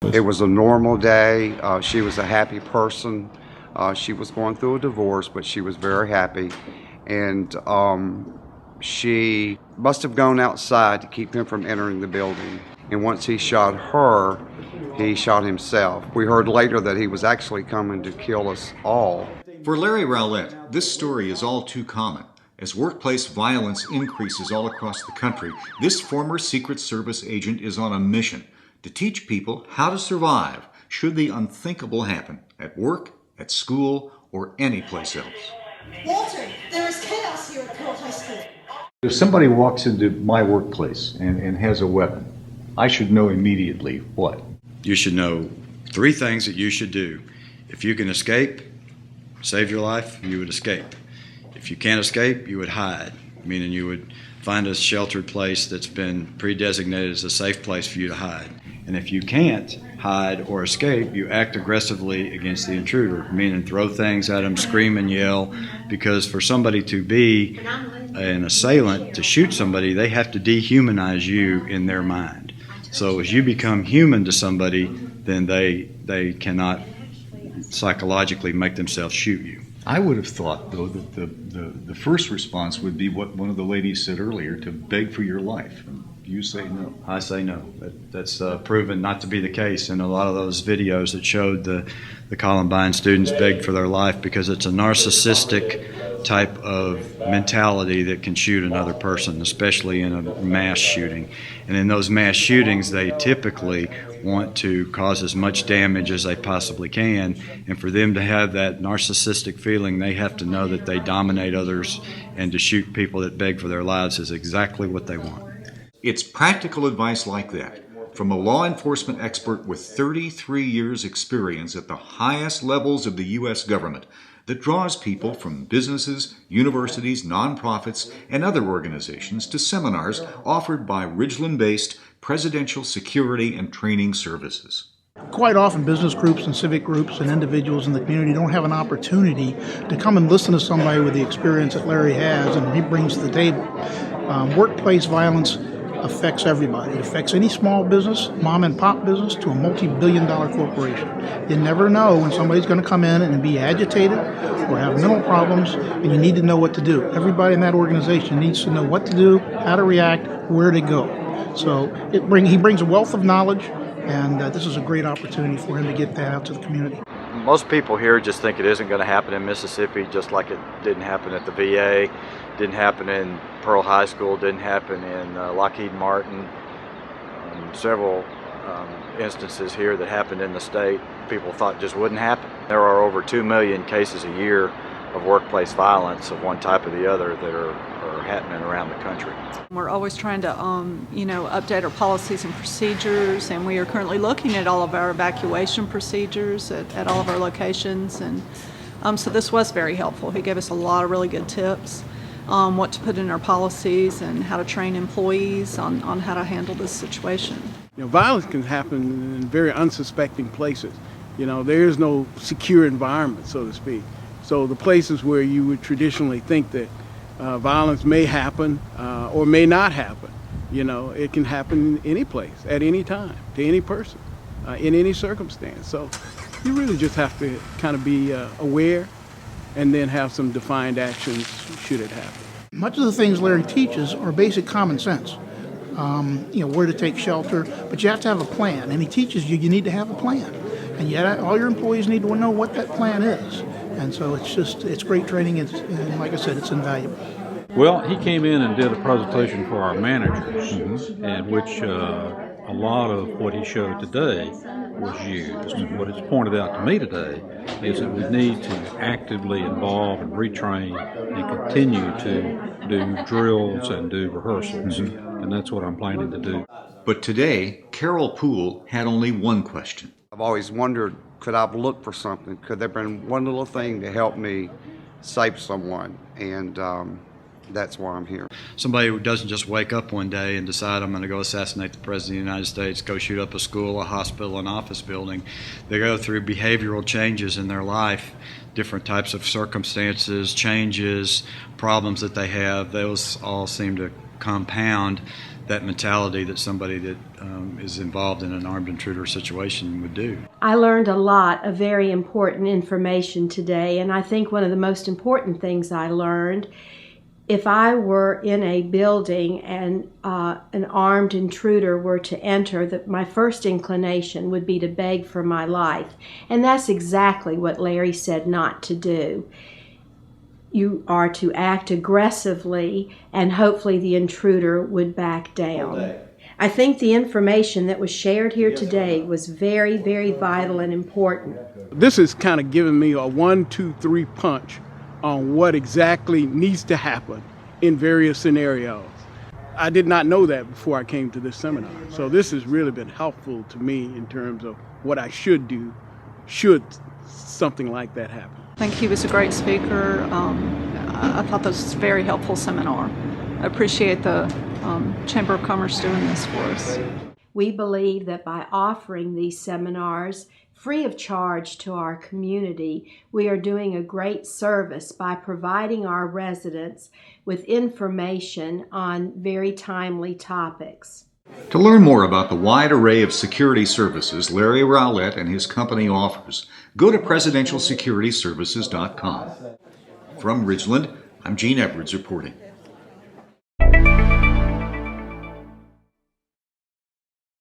It was a normal day. She was a happy person. She was going through a divorce, but she was very happy. And she must have gone outside to keep him from entering the building. And once he shot her, he shot himself. We heard later that he was actually coming to kill us all. For Larry Rowlett, this story is all too common. As workplace violence increases all across the country, this former Secret Service agent is on a mission to teach people how to survive should the unthinkable happen at work, at school, or any place else. Walter, there is chaos here at Pearl High School. If somebody walks into my workplace and has a weapon, I should know immediately what? You should know 3 things that you should do. If you can escape, save your life, you would escape. If you can't escape, you would hide, meaning you would find a sheltered place that's been pre-designated as a safe place for you to hide. And if you can't hide or escape, you act aggressively against the intruder, meaning throw things at them, scream and yell, because for somebody to be an assailant, to shoot somebody, they have to dehumanize you in their mind. So as you become human to somebody, then they cannot psychologically make themselves shoot you. I would have thought, though, that the first response would be what one of the ladies said earlier, to beg for your life. You say no. I say no. That's proven not to be the case in a lot of those videos that showed the Columbine students beg for their life, because it's a narcissistic type of mentality that can shoot another person, especially in a mass shooting. And in those mass shootings, they typically want to cause as much damage as they possibly can. And for them to have that narcissistic feeling, they have to know that they dominate others, and to shoot people that beg for their lives is exactly what they want. It's practical advice like that from a law enforcement expert with 33 years experience at the highest levels of the U.S. government that draws people from businesses, universities, nonprofits, and other organizations to seminars offered by Ridgeland-based Presidential Security and Training Services. Quite often business groups and civic groups and individuals in the community don't have an opportunity to come and listen to somebody with the experience that Larry has and he brings to the table. Workplace violence affects everybody. It affects any small business, mom and pop business, to a multi-billion-dollar corporation. You never know when somebody's going to come in and be agitated or have mental problems, and you need to know what to do. Everybody in that organization needs to know what to do, how to react, where to go. So he brings a wealth of knowledge, and this is a great opportunity for him to get that out to the community. Most people here just think it isn't going to happen in Mississippi, just like it didn't happen at the VA, didn't happen in Pearl High School, didn't happen in Lockheed Martin. Several instances here that happened in the state, people thought just wouldn't happen. There are over 2 million cases a year of workplace violence of one type or the other that are happening around the country. We're always trying to update our policies and procedures, and we are currently looking at all of our evacuation procedures at all of our locations, and so this was very helpful. He gave us a lot of really good tips on what to put in our policies and how to train employees on how to handle this situation. Violence can happen in very unsuspecting places. There is no secure environment, so to speak. So the places where you would traditionally think that violence may happen or may not happen, it can happen any place, at any time, to any person, in any circumstance. So you really just have to kind of be aware and then have some defined actions should it happen. Much of the things Larry teaches are basic common sense. Where to take shelter, but you have to have a plan. And he teaches you need to have a plan. And yet all your employees need to know what that plan is. And so it's great training, and like I said, it's invaluable. Well, he came in and did a presentation for our managers, in which a lot of what he showed today was used. What it's pointed out to me today is that we need to actively involve and retrain and continue to do drills and do rehearsals, and that's what I'm planning to do. But today, Carol Poole had only one question. I've always wondered, could I have looked for something? Could there have been one little thing to help me save someone? And that's why I'm here. Somebody who doesn't just wake up one day and decide I'm going to go assassinate the President of the United States, go shoot up a school, a hospital, an office building. They go through behavioral changes in their life, different types of circumstances, changes, problems that they have. Those all seem to compound that mentality that somebody that is involved in an armed intruder situation would do. I learned a lot of very important information today, and I think one of the most important things I learned, if I were in a building and an armed intruder were to enter, that my first inclination would be to beg for my life. And that's exactly what Larry said not to do. You are to act aggressively, and hopefully the intruder would back down. I think the information that was shared here today was very, very vital and important. This has kind of given me a 1, 2, 3 punch on what exactly needs to happen in various scenarios. I did not know that before I came to this seminar. So this has really been helpful to me in terms of what I should do should something like that happen. I think he was a great speaker. I thought this was a very helpful seminar. I appreciate the Chamber of Commerce doing this for us. We believe that by offering these seminars free of charge to our community, we are doing a great service by providing our residents with information on very timely topics. To learn more about the wide array of security services Larry Rowlett and his company offers, go to presidentialsecurityservices.com. From Ridgeland, I'm Gene Edwards reporting.